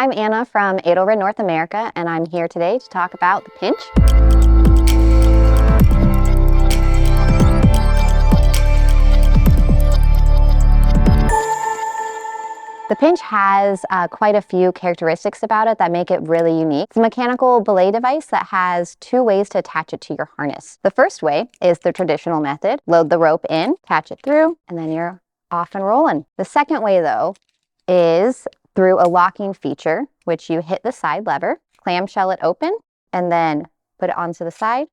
I'm Anna from EDELRID North America, and I'm here today to talk about the pinch. The pinch has quite a few characteristics about it that make it really unique. It's a mechanical belay device that has two ways to attach it to your harness. The first way is the traditional method. Load the rope in, attach it through, and then you're off and rolling. The second way, though, is through a locking feature, which you hit the side lever, clamshell it open, and then put it onto the side.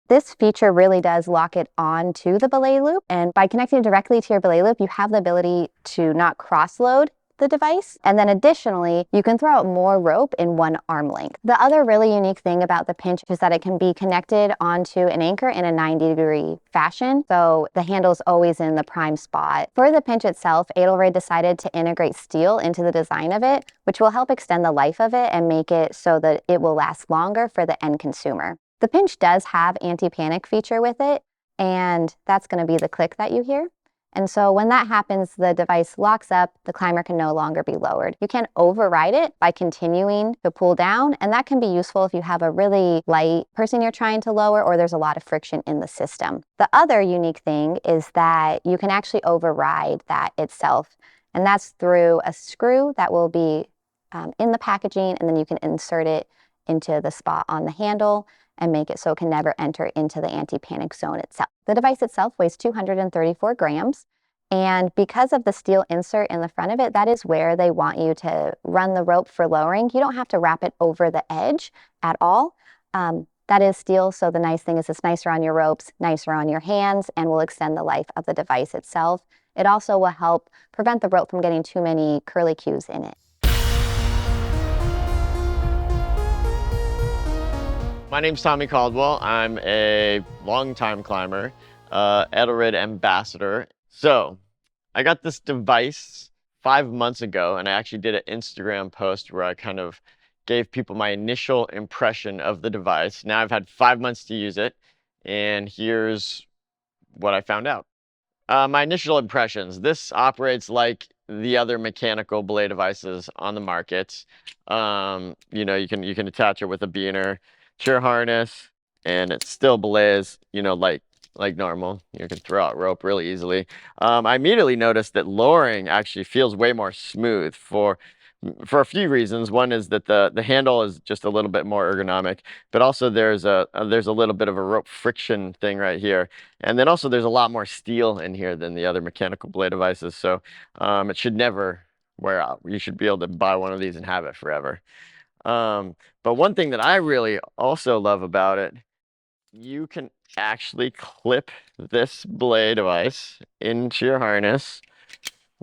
This feature really does lock it onto the belay loop, and by connecting directly to your belay loop, you have the ability to not cross-load the device, and then additionally, you can throw out more rope in one arm length. The other really unique thing about the pinch is that it can be connected onto an anchor in a 90-degree fashion, so the handle's always in the prime spot. For the pinch itself, EDELRID decided to integrate steel into the design of it, which will help extend the life of it and make it so that it will last longer for the end consumer. The pinch does have anti-panic feature with it, and that's going to be the click that you hear. And so when that happens, the device locks up, the climber can no longer be lowered. You can override it by continuing to pull down, and that can be useful if you have a really light person you're trying to lower or there's a lot of friction in the system. The other unique thing is that you can actually override that itself, and that's through a screw that will be in the packaging, and then you can insert it into the spot on the handle and make it so it can never enter into the anti-panic zone itself. The device itself weighs 234 grams, and because of the steel insert in the front of it, that is where they want you to run the rope for lowering. You don't have to wrap it over the edge at all. That is steel, so the nice thing is it's nicer on your ropes, nicer on your hands, and will extend the life of the device itself. It also will help prevent the rope from getting too many curlicues in it. My name's Tommy Caldwell. I'm a longtime climber, EDELRID ambassador. So I got this device 5 months ago, and I actually did an Instagram post where I kind of gave people my initial impression of the device. Now I've had 5 months to use it, and here's what I found out. My initial impressions: this operates like the other mechanical belay devices on the market. You know, you can attach it with a beaner to your harness, and it still belays, you know, like normal. You can throw out rope really easily. I immediately noticed that lowering actually feels way more smooth for a few reasons. One is that the handle is just a little bit more ergonomic, but also there's a little bit of a rope friction thing right here, and then also there's a lot more steel in here than the other mechanical belay devices. So it should never wear out. You should be able to buy one of these and have it forever. But one thing that I really also love about it, you can actually clip this belay device into your harness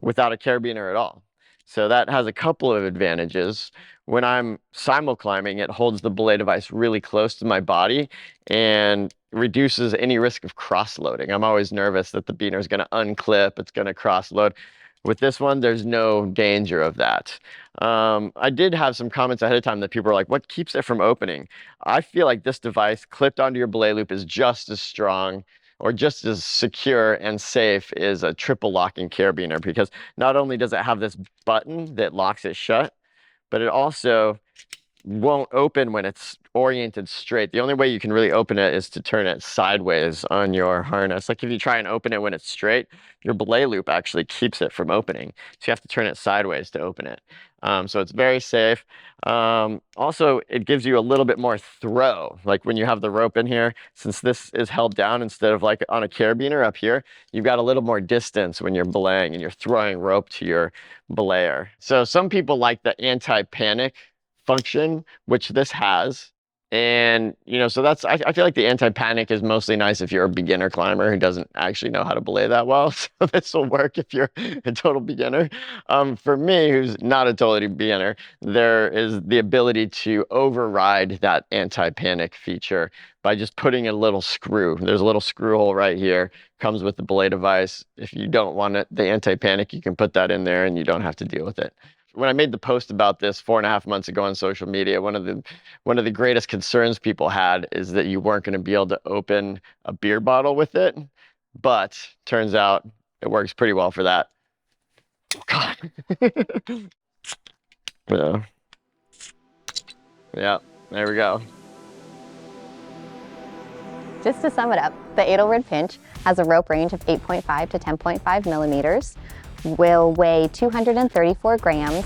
without a carabiner at all. So that has a couple of advantages. When I'm simul-climbing, it holds the belay device really close to my body and reduces any risk of cross-loading. I'm always nervous that the beaner is going to unclip, it's going to cross-load. With this one, there's no danger of that. I did have some comments ahead of time that people were like, what keeps it from opening? I feel like this device clipped onto your belay loop is just as strong or just as secure and safe as a triple locking carabiner, because not only does it have this button that locks it shut, but it also won't open when it's oriented straight. The only way you can really open it is to turn it sideways on your harness. Like if you try and open it when it's straight, your belay loop actually keeps it from opening. So you have to turn it sideways to open it. So it's very safe. Also, it gives you a little bit more throw. Like when you have the rope in here, since this is held down instead of like on a carabiner up here, you've got a little more distance when you're belaying and you're throwing rope to your belayer. So some people like the anti-panic function, which this has. And, you know, so that's, I feel like the anti-panic is mostly nice if you're a beginner climber who doesn't actually know how to belay that well. So this will work if you're a total beginner. For me, who's not a total beginner, there is the ability to override that anti-panic feature by just putting a little screw. There's a little screw hole right here, comes with the belay device. If you don't want it, the anti-panic, you can put that in there and you don't have to deal with it. When I made the post about this 4.5 months ago on social media, one of the greatest concerns people had is that you weren't going to be able to open a beer bottle with it, but turns out it works pretty well for that. God. Yeah. Yeah, there we go. Just to sum it up, the EDELRID Pinch has a rope range of 8.5 to 10.5 millimeters, will weigh 234 grams,